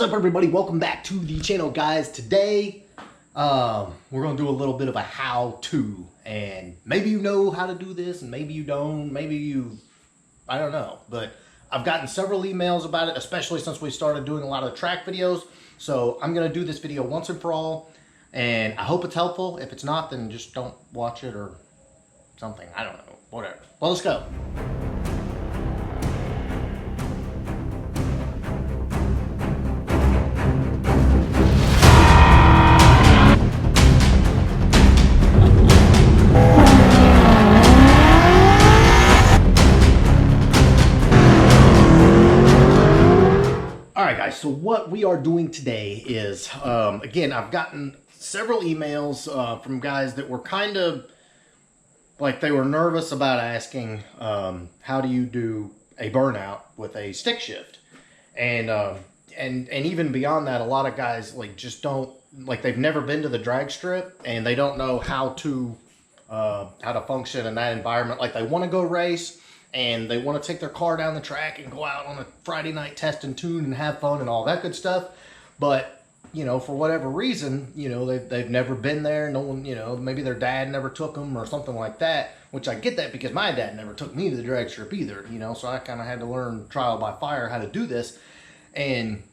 What's up, everybody? Welcome back to the channel, guys. Today we're gonna do a little bit of a how-to, and maybe you know how to do this and maybe you don't, I don't know, but I've gotten several emails about it, especially since we started doing a lot of the track videos. So I'm gonna do this video once and for all, and I hope it's helpful. If it's not, then just don't watch it or something. I don't know, whatever. Well, let's go. So what we are doing today is, again, I've gotten several emails from guys that were kind of like they were nervous about asking, how do you do a burnout with a stick shift? And even beyond that, a lot of guys like just don't, like they've never been to the drag strip and they don't know how to function in that environment. Like they want to go race, and they want to take their car down the track and go out on a Friday night test and tune and have fun and all that good stuff. But, you know, for whatever reason, you know, they've never been there. No one, you know, maybe their dad never took them or something like that, which I get that because my dad never took me to the drag strip either, you know, so I kind of had to learn trial by fire how to do this. And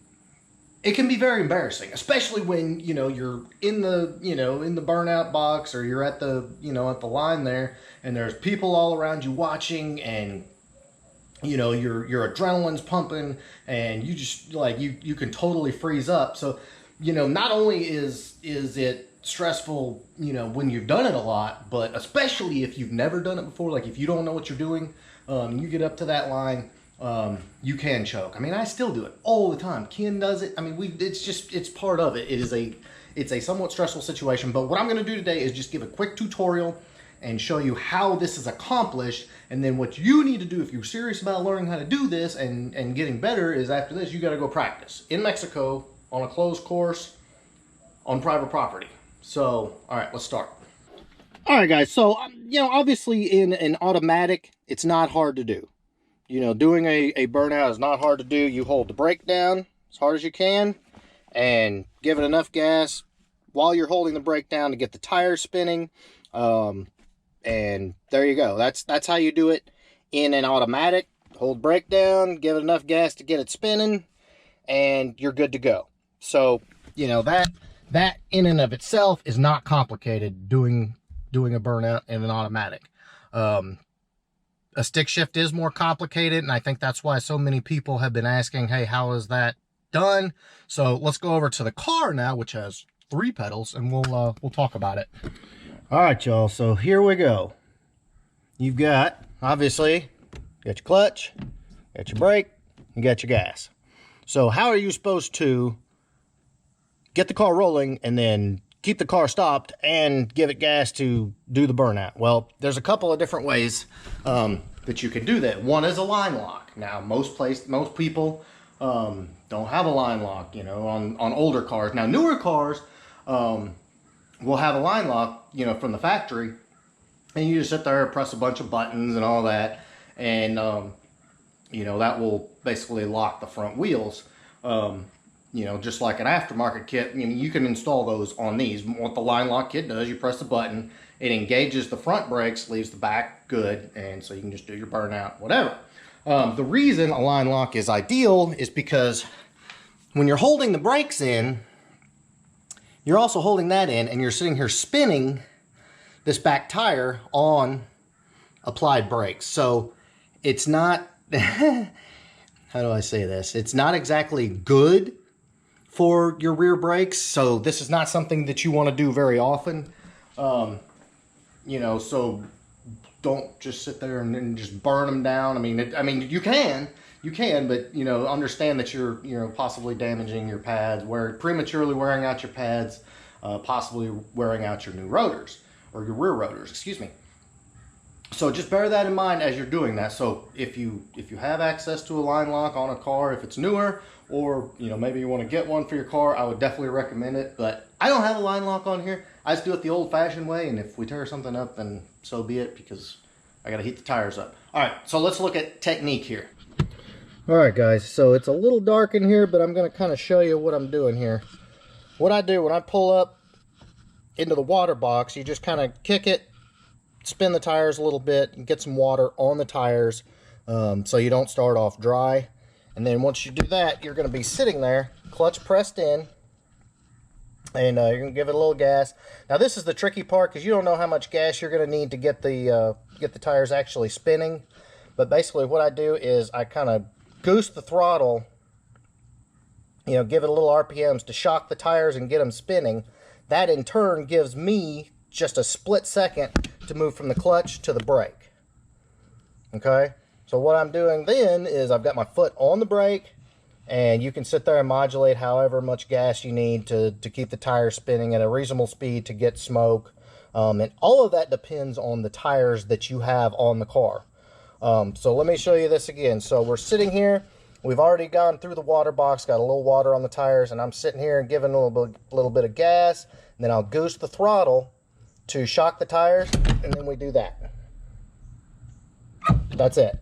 it can be very embarrassing, especially when, you know, you're in the, you know, in the burnout box, or you're at the, you know, at the line there, and there's people all around you watching, and, you know, your adrenaline's pumping, and you just, like, you can totally freeze up. So, you know, not only is it stressful, you know, when you've done it a lot, but especially if you've never done it before, like if you don't know what you're doing, you get up to that line, you can choke. I mean, I still do it all the time. Ken does it. I mean, it's part of it. It's a somewhat stressful situation, but what I'm going to do today is just give a quick tutorial and show you how this is accomplished. And then what you need to do if you're serious about learning how to do this and getting better is, after this, you got to go practice in Mexico on a closed course on private property. So, all right, let's start. All right, guys. So, you know, obviously in an automatic, it's not hard to do. You know, doing a burnout is not hard to do. You hold the brake down as hard as you can and give it enough gas while you're holding the brake down to get the tires spinning. And there you go. That's how you do it in an automatic. Hold brake down, give it enough gas to get it spinning, and you're good to go. So, you know, that in and of itself is not complicated, doing a burnout in an automatic. A stick shift is more complicated, and I think that's why so many people have been asking, hey, how is that done? So let's go over to the car now, which has 3 pedals, and we'll talk about it. All right, y'all, so here we go. You've got, obviously, got your clutch, got your brake, you got your gas. So how are you supposed to get the car rolling and then keep the car stopped and give it gas to do the burnout? Well, there's a couple of different ways that you can do that. One is a line lock. Now, most people don't have a line lock, you know, on older cars. Now, newer cars will have a line lock, you know, from the factory, and you just sit there and press a bunch of buttons and all that, and you know, that will basically lock the front wheels. You know, just like an aftermarket kit, I mean, you can install those on these. What the line lock kit does, you press the button, it engages the front brakes, leaves the back good, and so you can just do your burnout, whatever. The reason a line lock is ideal is because when you're holding the brakes in, you're also holding that in, and you're sitting here spinning this back tire on applied brakes. So it's not, how do I say this? It's not exactly good for your rear brakes, so this is not something that you want to do very often. You know, so don't just sit there and just burn them down. I mean, you can, but you know, understand that you're, you know, possibly damaging your pads, prematurely wearing out your pads, possibly wearing out your new rotors, or your rear rotors, excuse me. So just bear that in mind as you're doing that. So if you have access to a line lock on a car, if it's newer, or you know, maybe you want to get one for your car, I would definitely recommend it. But I don't have a line lock on here. I just do it the old-fashioned way, and if we tear something up, then so be it, because I got to heat the tires up. All right, so let's look at technique here. Alright guys, so it's a little dark in here, but I'm going to kind of show you what I'm doing here. What I do when I pull up into the water box, you just kind of kick it, spin the tires a little bit, and get some water on the tires so you don't start off dry. And then once you do that, you're going to be sitting there, clutch pressed in, and you're going to give it a little gas. Now this is the tricky part because you don't know how much gas you're going to need to get the tires actually spinning. But basically what I do is I kind of goose the throttle, you know, give it a little RPMs to shock the tires and get them spinning. That in turn gives me just a split second to move from the clutch to the brake. Okay, so what I'm doing then is I've got my foot on the brake, and you can sit there and modulate however much gas you need to keep the tires spinning at a reasonable speed to get smoke. And all of that depends on the tires that you have on the car. So let me show you this again. So we're sitting here, we've already gone through the water box, got a little water on the tires, and I'm sitting here and giving a little bit of gas, and then I'll goose the throttle to shock the tires, and then we do that. That's it.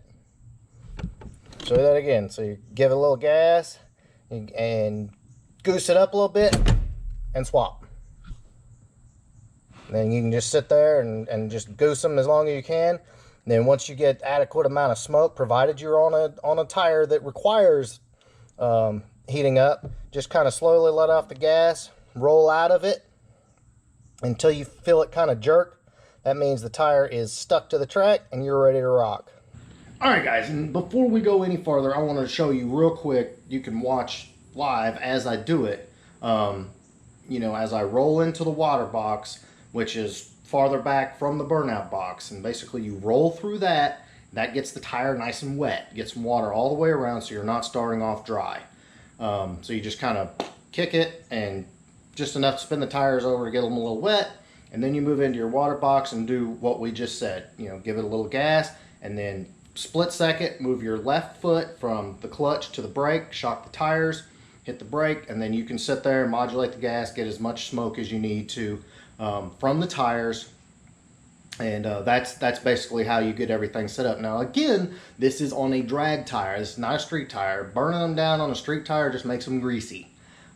Show you that again. So you give it a little gas and goose it up a little bit and swap. Then you can just sit there and just goose them as long as you can. Then once you get adequate amount of smoke, provided you're on a tire that requires heating up, just kind of slowly let off the gas, roll out of it until you feel it kind of jerk. That means the tire is stuck to the track and you're ready to rock. Alright guys, and before we go any farther, I want to show you real quick, you can watch live as I do it. You know, as I roll into the water box, which is farther back from the burnout box, and basically you roll through that gets the tire nice and wet, get some water all the way around so you're not starting off dry. So you just kind of kick it and just enough to spin the tires over to get them a little wet, and then you move into your water box and do what we just said. You know, give it a little gas, and then split second, move your left foot from the clutch to the brake, shock the tires, hit the brake, and then you can sit there and modulate the gas, get as much smoke as you need to from the tires, and that's basically how you get everything set up. Now again, this is on a drag tire. This is not a street tire. Burning them down on a street tire just makes them greasy,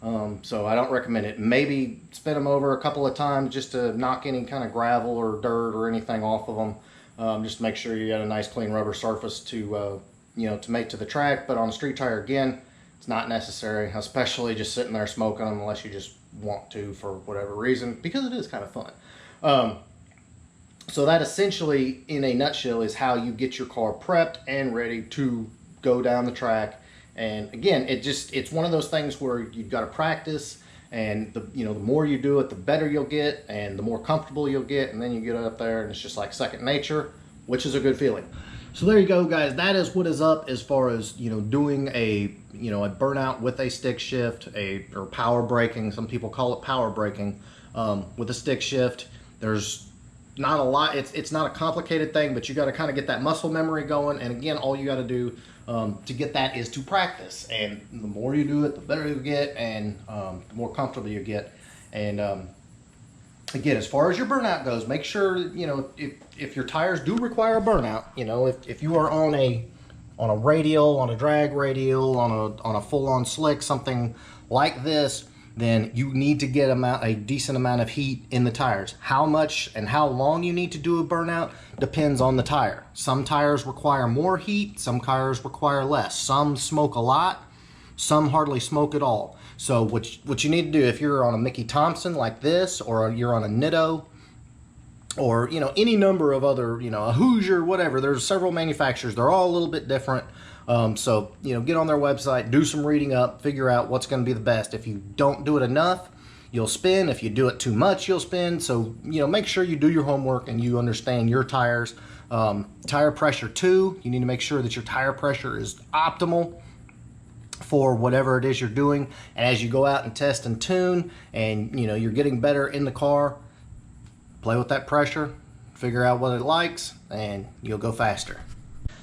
so I don't recommend it. Maybe spin them over a couple of times just to knock any kind of gravel or dirt or anything off of them, just to make sure you got a nice clean rubber surface to you know, to make to the track. But on a street tire, again, it's not necessary, especially just sitting there smoking them unless you just want to for whatever reason, because it is kind of fun. So that essentially, in a nutshell, is how you get your car prepped and ready to go down the track. And again, it's one of those things where you've got to practice, and the more you do it, the better you'll get and the more comfortable you'll get, and then you get up there and it's just like second nature, which is a good feeling. So there you go, guys. That is what is up as far as, you know, doing a burnout with a stick shift, or power braking. Some people call it power braking with a stick shift. There's not a lot. It's not a complicated thing, but you got to kind of get that muscle memory going. And again, all you got to do to get that is to practice. And the more you do it, the better you get, and the more comfortable you get. And again, as far as your burnout goes, make sure, you know, if your tires do require a burnout, you know, if you are on a radial, on a drag radial, on a full-on slick, something like this, then you need to get a decent amount of heat in the tires. How much and how long you need to do a burnout depends on the tire. Some tires require more heat, some tires require less. Some smoke a lot, some hardly smoke at all. So what you need to do, if you're on a Mickey Thompson like this, or you're on a Nitto, or, you know, any number of other, you know, a Hoosier, whatever, there's several manufacturers. They're all a little bit different. So, you know, get on their website, do some reading up, figure out what's going to be the best. If you don't do it enough, you'll spin. If you do it too much, you'll spin. So, you know, make sure you do your homework and you understand your tires. Tire pressure too. You need to make sure that your tire pressure is optimal for whatever it is you're doing. And as you go out and test and tune, and, you know, you're getting better in the car, play with that pressure, figure out what it likes, and you'll go faster.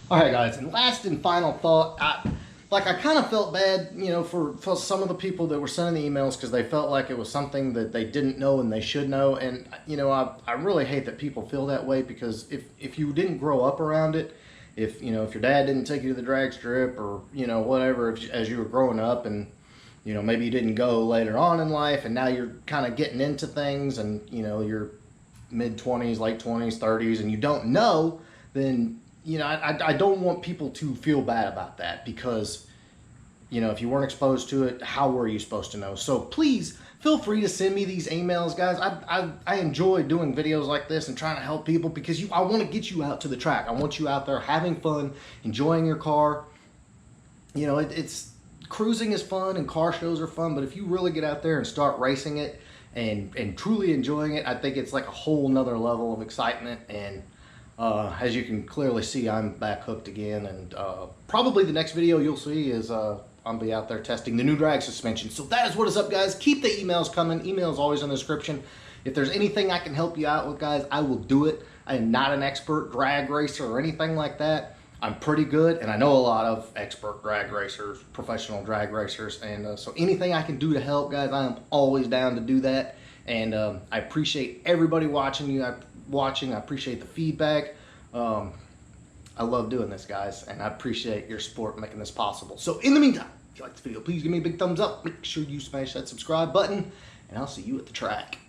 All right, guys, and last and final thought, I kind of felt bad, you know, for some of the people that were sending the emails, because they felt like it was something that they didn't know and they should know. And, you know, I really hate that people feel that way, because if you didn't grow up around it, if if your dad didn't take you to the drag strip, or whatever, as you were growing up, and maybe you didn't go later on in life, and now you're kind of getting into things, and you're mid-20s, late 20s, 30s, and you don't know, then I don't want people to feel bad about that, because if you weren't exposed to it, how were you supposed to know? So please feel free to send me these emails, guys. I enjoy doing videos like this and trying to help people, because I want to get you out to the track. I want you out there having fun, enjoying your car. It's cruising is fun and car shows are fun, but if you really get out there and start racing it and truly enjoying it, I think it's like a whole nother level of excitement. And as you can clearly see, I'm back hooked again, and probably the next video you'll see is I'll be out there testing the new drag suspension. So that is what is up, guys. Keep the emails coming. Emails always in the description. If there's anything I can help you out with, guys, I will do it. I am not an expert drag racer or anything like that. I'm pretty good, and I know a lot of expert drag racers, professional drag racers, and so anything I can do to help, guys, I am always down to do that. And I appreciate everybody watching. I appreciate the feedback. I love doing this, guys, and I appreciate your support making this possible. So in the meantime, if you like this video, please give me a big thumbs up. Make sure you smash that subscribe button, and I'll see you at the track.